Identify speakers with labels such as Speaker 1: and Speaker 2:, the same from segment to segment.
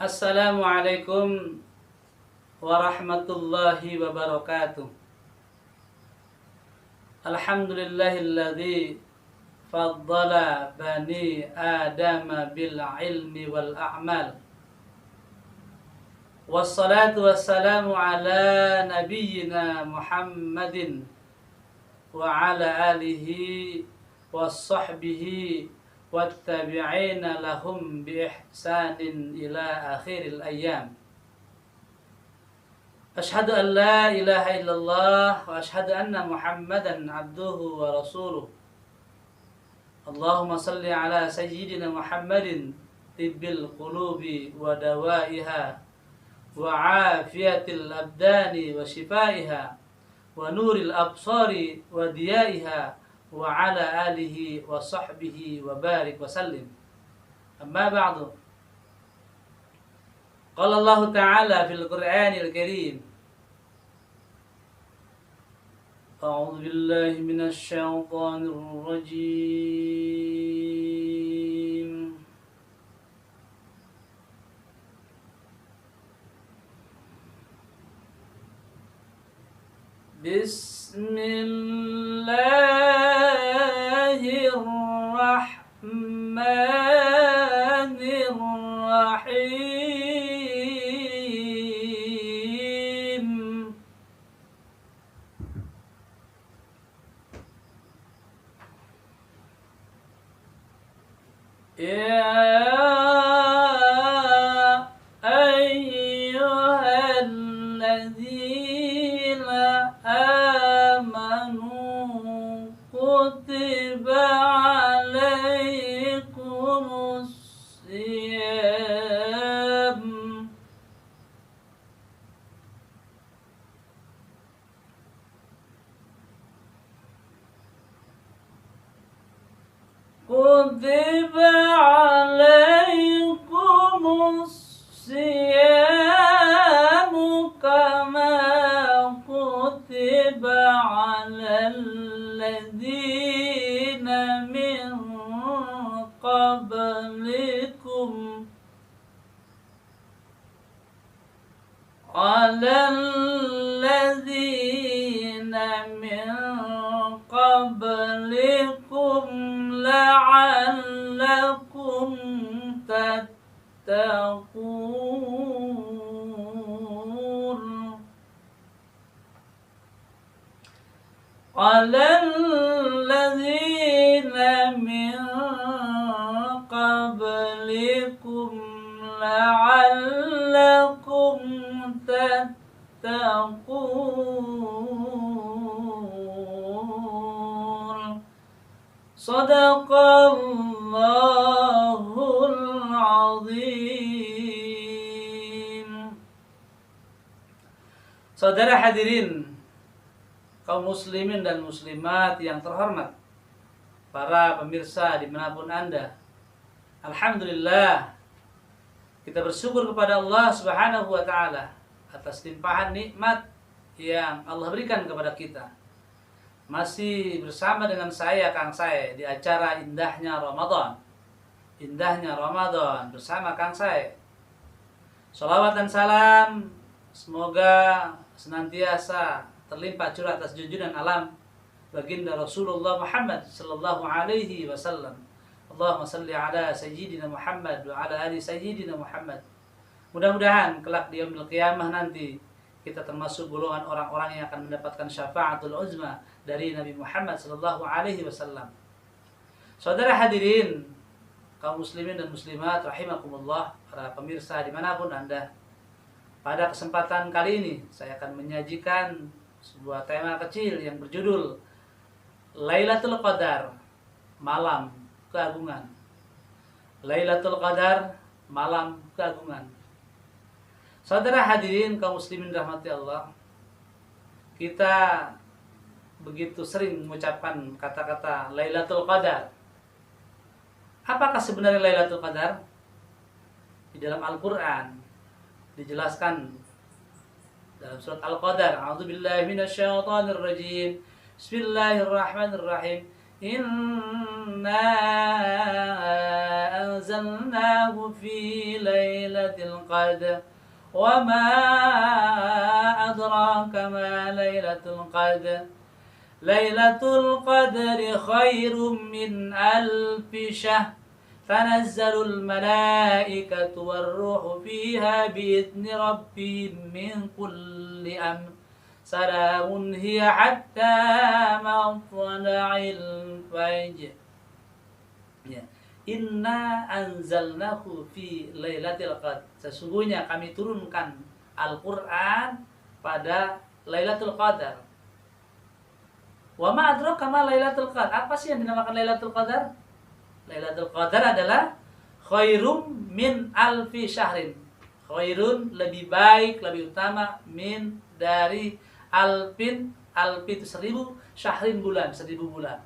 Speaker 1: Assalamualaikum warahmatullahi wabarakatuh. Alhamdulillahilladzi faddala bani adama bil ilmi wal a'mal. Wassalatu wassalamu ala nabiyyina Muhammadin wa ala alihi wassahbihi wattabi'ina lahum bi ihsanin ila akhiril ayyam. Ashhadu an la ilaha illallah wa ashhadu anna Muhammadan abduhu wa rasuluh. Allahumma salli ala sayyidina Muhammadin tibbil qulubi wa dawaiha wa afiyatil abdani wa shifaiha wa nuril absari wa diyaiha wa ala alihi wa sahbihi wa barik wa sallim. Amma ba'du. Qala Allah Ta'ala fil Qur'anil Karim. A'udzu billahi minasy syaithanir rajim. Bismillahirrahmanirrahim. Ya ayyuhalladzina amanu kutiba alaikumus siyam kutiba alaikumus siyamu kama kutiba alal ladzina min qablikum alal ladzina min qablikum la'allakum tattaqun. Alal ladzina min qablikum la'allakum tattaqun. Sadaqallahul azim. Saudara hadirin, kaum muslimin dan muslimat yang terhormat, para pemirsa dimanapun Anda, alhamdulillah kita bersyukur kepada Allah Subhanahu wa Ta'ala atas limpahan nikmat yang Allah berikan kepada kita. Masih bersama dengan saya, Kang Sae, di acara Indahnya Ramadan. Indahnya Ramadan bersama Kang Sae. Shalawat dan salam semoga senantiasa terlimpah curah atas junjungan alam baginda Rasulullah Muhammad sallallahu alaihi wasallam. Allahumma salli ala sayyidina Muhammad wa ala ali sayyidina Muhammad. Mudah-mudahan kelak di yaumil qiyamah nanti kita termasuk golongan orang-orang yang akan mendapatkan syafaatul uzma dari Nabi Muhammad sallallahu alaihi wasallam. Saudara hadirin, kaum muslimin dan muslimat rahimakumullah, para pemirsa dimanapun Anda, pada kesempatan kali ini saya akan menyajikan sebuah tema kecil yang berjudul Lailatul Qadar, Malam Keagungan. Lailatul Qadar, Malam Keagungan. Saudara hadirin kaum muslimin rahmati Allah, kita begitu sering mengucapkan kata-kata Lailatul Qadar. Apakah sebenarnya Lailatul Qadar? Di dalam Al-Quran dijelaskan dalam surat Al-Qadar, a'udzubillahi minasyaitonir rajim. Bismillahirrahmanirrahim. Inna anzalnahu fi lailatul qadar wa ma adraka ma lailatul qadar. Lailatul qadri khairum min alfi syahr. Tanazzalul malaikatu warruhu fiha bi'izni rabbihim min kulli amr. Salamun hiya hatta matla'il fajr. Ya. Inna anzalnahu fi lailatul qadr. Sesungguhnya kami turunkan Al-Qur'an pada Lailatul Qadar. Wa ma adraka ma Lailatul Qadar. Apa sih yang dinamakan Lailatul Qadar? Lailatul Qadar adalah khairum min alfi syahrin. Khairun lebih baik, lebih utama min dari alfi itu 1000, syahrin bulan, 1000 bulan.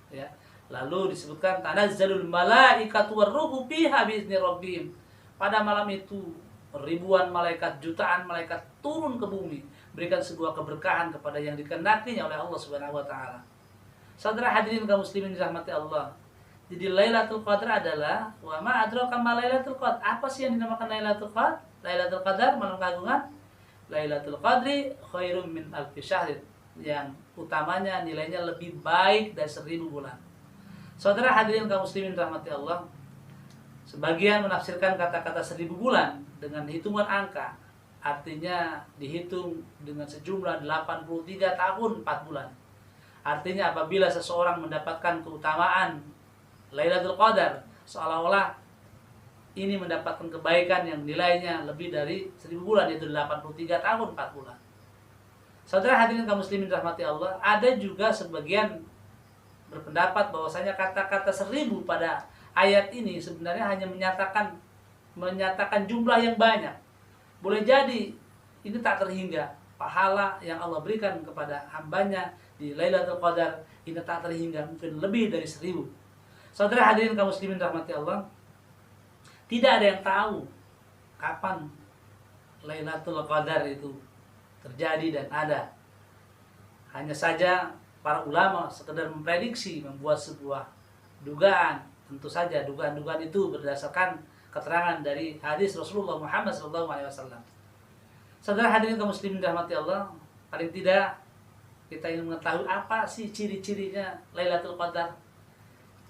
Speaker 1: Ya. Lalu disebutkan tanazzalul malaikatu warruhu fiha biizni rabbihim. Pada malam itu ribuan malaikat, jutaan malaikat turun ke bumi, berikan sebuah keberkahan kepada yang dikehendakinya oleh Allah Subhanahu wa taala. Saudara hadirin kaum muslimin dirahmati Allah. Jadi Lailatul Qadar adalah wa ma adraka ma Lailatul Qadar. Apa sih yang dinamakan Lailatul Qadar? Lailatul Qadar, malam keagungan. Lailatul Qadri khairum min alfi syahrin. Yang utamanya nilainya lebih baik dari 1000 bulan. Saudara hadirin kaum muslimin dirahmati Allah. Sebagian menafsirkan kata-kata 1000 bulan dengan hitungan angka. Artinya dihitung dengan sejumlah 83 tahun 4 bulan. Artinya apabila seseorang mendapatkan keutamaan Lailatul Qadar, seolah-olah ini mendapatkan kebaikan yang nilainya lebih dari 1000 bulan, yaitu 83 tahun 4 bulan. Saudara hadirin kaum muslimin rahmati Allah, ada juga sebagian berpendapat bahwasanya kata-kata 1000 pada ayat ini sebenarnya hanya menyatakan jumlah yang banyak. Boleh jadi ini tak terhingga pahala yang Allah berikan kepada hambanya di Lailatul Qadar ini tak terhingga, mungkin lebih dari 1000. Saudara hadirin kaum muslimin rahmati Allah, tidak ada yang tahu kapan Lailatul Qadar itu terjadi dan ada. Hanya saja para ulama sekedar memprediksi, membuat sebuah dugaan. Tentu saja dugaan-dugaan itu berdasarkan keterangan dari hadis Rasulullah Muhammad SAW. Saudara hadirin kaum muslimin rahmati Allah, paling tidak kita ingin mengetahui apa sih ciri-cirinya Lailatul Qadar.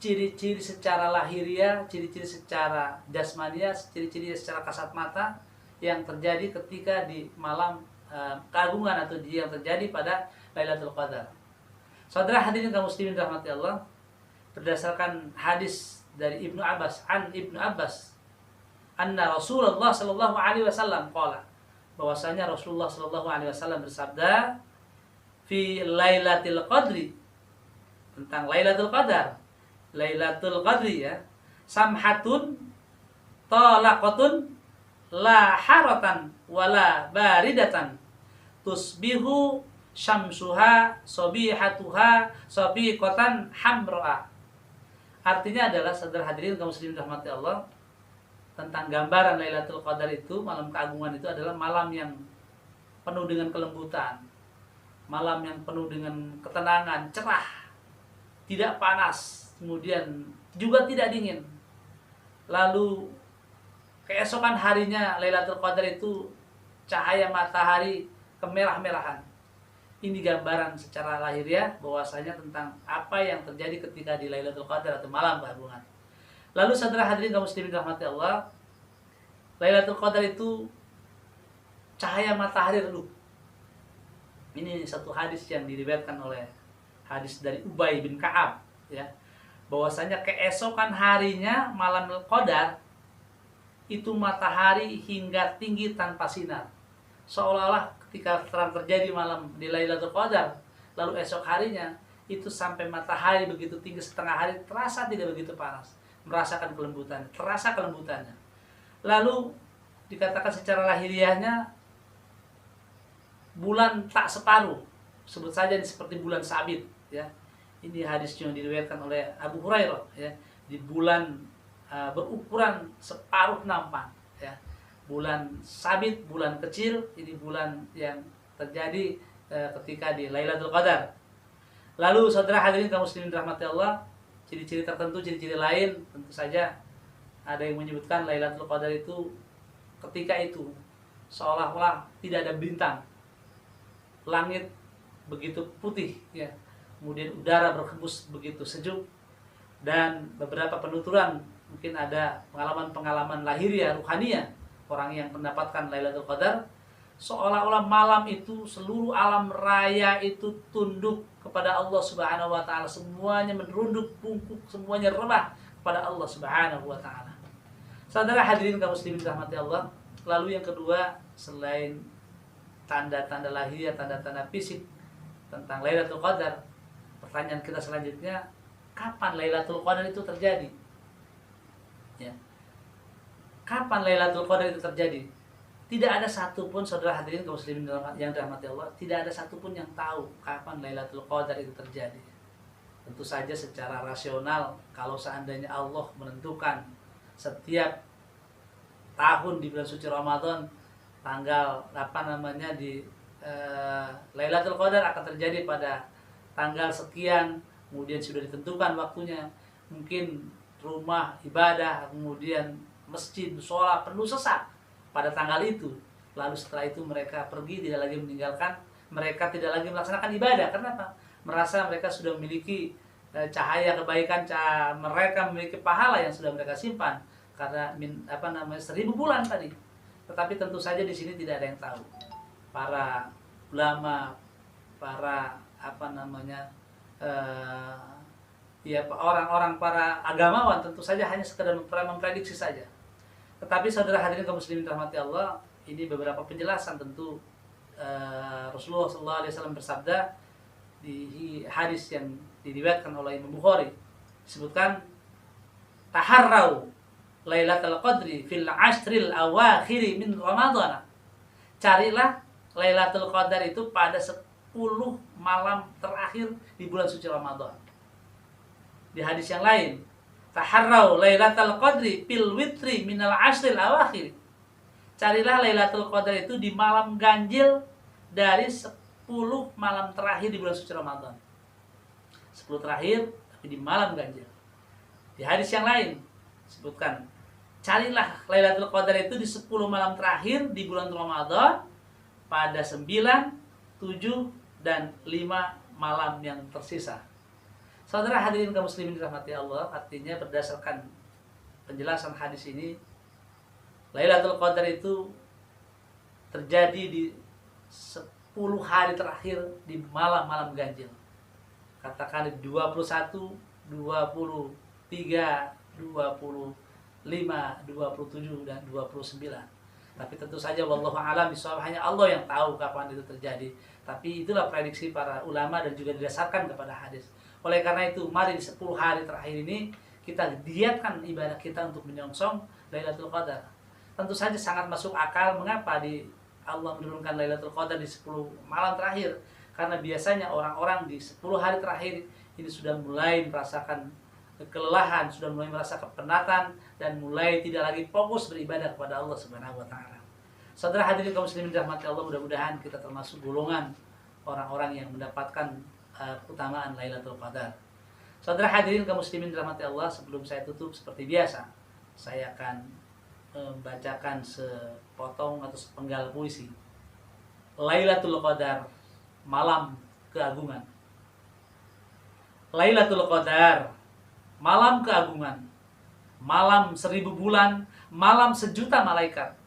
Speaker 1: Ciri-ciri secara lahiriah, ciri-ciri secara jasmaniah, ciri-ciri secara kasat mata yang terjadi ketika di malam keagungan atau yang terjadi pada Lailatul Qadar. Saudara hadirin kaum muslimin rahmati Allah, berdasarkan hadis dari Ibnu Abbas, anna Rasulullah sallallahu alaihi wasallam qala, bahwasanya Rasulullah sallallahu alaihi wasallam bersabda fi Lailatul Qadri, tentang Lailatul Qadar. Lailatul Qadri ya, samhatun talaqatun la haratan wala baridatan tusbihu syamsuha sabihatuha sabiqatan hamra. Artinya adalah, saudara hadirin kaum muslimin rahmati Allah, tentang gambaran Lailatul Qadar itu, malam keagungan itu adalah malam yang penuh dengan kelembutan, malam yang penuh dengan ketenangan, cerah, tidak panas, kemudian juga tidak dingin. Lalu keesokan harinya Lailatul Qadar itu cahaya matahari kemerah-merahan. Ini gambaran secara lahiriah bahwasanya tentang apa yang terjadi ketika di Lailatul Qadar atau malam keagungan. Lalu saudara hadirin kaum muslimin rahmati Allah, Lailatul Qadar itu cahaya matahari redup. Ini satu hadis yang diriwayatkan oleh hadis dari Ubay bin Ka'ab ya, bahwasanya keesokan harinya malam Qadar itu matahari hingga tinggi tanpa sinar. Seolah-olah ketika terang terjadi malam di Lailatul Qadar, lalu esok harinya itu sampai matahari begitu tinggi setengah hari terasa tidak begitu panas, merasakan kelembutan, terasa kelembutannya. Lalu dikatakan secara lahiriahnya bulan tak separuh, sebut saja seperti bulan sabit ya. Ini hadis yang diriwayatkan oleh Abu Hurairah ya, di bulan berukuran separuh nampan ya. Bulan sabit, bulan kecil, ini bulan yang terjadi ketika di Lailatul Qadar. Lalu saudara hadirin kaum muslimin rahmati Allah, ciri-ciri tertentu, ciri-ciri lain tentu saja ada yang menyebutkan Lailatul Qadar itu ketika itu seolah-olah tidak ada bintang. Langit begitu putih ya. Kemudian udara berhembus begitu sejuk, dan beberapa penuturan mungkin ada pengalaman-pengalaman lahiriah ruhaniah orang yang mendapatkan Lailatul Qadar, seolah-olah malam itu seluruh alam raya itu tunduk kepada Allah Subhanahu wa taala, semuanya merunduk bungkuk, semuanya remah kepada Allah Subhanahu wa taala. Saudara hadirin kaum muslimin rahmati Allah, lalu yang kedua selain tanda-tanda lahiriah, tanda-tanda fisik tentang Lailatul Qadar, pertanyaan kita selanjutnya, kapan Lailatul Qadar itu terjadi? Ya. Kapan Lailatul Qadar itu terjadi? Tidak ada satupun saudara hadirin kaum muslimin yang dirahmati Allah, tidak ada satupun yang tahu kapan Lailatul Qadar itu terjadi. Tentu saja secara rasional, kalau seandainya Allah menentukan setiap tahun di bulan suci Ramadan tanggal Lailatul Qadar akan terjadi pada tanggal sekian, kemudian sudah ditentukan waktunya, mungkin rumah ibadah, kemudian masjid, sholat penuh sesak pada tanggal itu. Lalu setelah itu mereka pergi, tidak lagi meninggalkan, mereka tidak lagi melaksanakan ibadah. Kenapa? Merasa mereka sudah memiliki cahaya kebaikan, mereka memiliki pahala yang sudah mereka simpan karena 1000 bulan tadi. Tetapi tentu saja di sini tidak ada yang tahu. Para ulama, para orang-orang, para agamawan tentu saja hanya sekedar memprediksi saja. Tetapi saudara hadirin kaum muslimin rahmati Allah, ini beberapa penjelasan tentu. Rasulullah SAW bersabda di hadis yang diriwayatkan oleh Imam Bukhari, disebutkan taharrau Lailatul Qadri fil ashril awakhiri min Ramadhan. Carilah Lailatul Qadar itu pada 10 malam terakhir di bulan suci Ramadan. Di hadis yang lain, taharrau Lailatul Qadri fil witri minal ashril awakhir. Carilah Lailatul Qadar itu di malam ganjil dari 10 malam terakhir di bulan suci Ramadan. 10 terakhir tapi di malam ganjil. Di hadis yang lain sebutkan, carilah Lailatul Qadar itu di 10 malam terakhir di bulan Ramadan pada 9, 7 dan 5 malam yang tersisa. Saudara hadirin kaum muslimin dirahmati Allah, artinya berdasarkan penjelasan hadis ini, Lailatul Qadar itu terjadi di 10 hari terakhir di malam-malam ganjil. Katakan 21, 23, 25, 27 dan 29. Tapi tentu saja wallahu a'lam bishawab, hanya Allah yang tahu kapan itu terjadi. Tapi itulah prediksi para ulama dan juga didasarkan kepada hadis. Oleh karena itu, mari di 10 hari terakhir ini kita giatkan ibadah kita untuk menyongsong Lailatul Qadar. Tentu saja sangat masuk akal mengapa Allah menurunkan Lailatul Qadar di 10 malam terakhir. Karena biasanya orang-orang di 10 hari terakhir ini sudah mulai merasakan kelelahan, sudah mulai merasa kepenatan, dan mulai tidak lagi fokus beribadah kepada Allah Subhanahu wa taala. Saudara hadirin kaum muslimin dirahmati Allah, mudah-mudahan kita termasuk golongan orang-orang yang mendapatkan keutamaan Lailatul Qadar. Saudara hadirin kaum muslimin dirahmati Allah, sebelum saya tutup seperti biasa, saya akan membacakan sepotong atau sepenggal puisi. Lailatul Qadar, malam keagungan. Lailatul Qadar, malam keagungan, malam 1000 bulan, malam sejuta malaikat.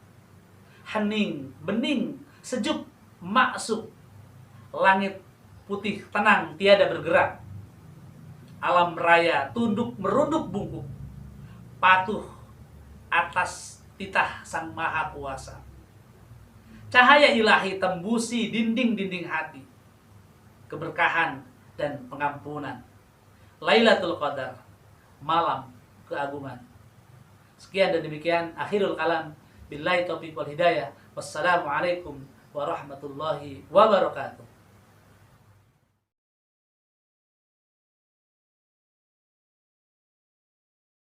Speaker 1: Hening, bening, sejuk, maksud. Langit putih tenang, tiada bergerak. Alam raya tunduk merunduk bungkuk, patuh atas titah Sang Maha Kuasa. Cahaya ilahi tembusi dinding-dinding hati, keberkahan dan pengampunan. Lailatul Qadar, malam keagungan. Sekian dan demikian, akhirul kalam. Billahi taufiq wal hidayah. Wassalamualaikum warahmatullahi wabarakatuh.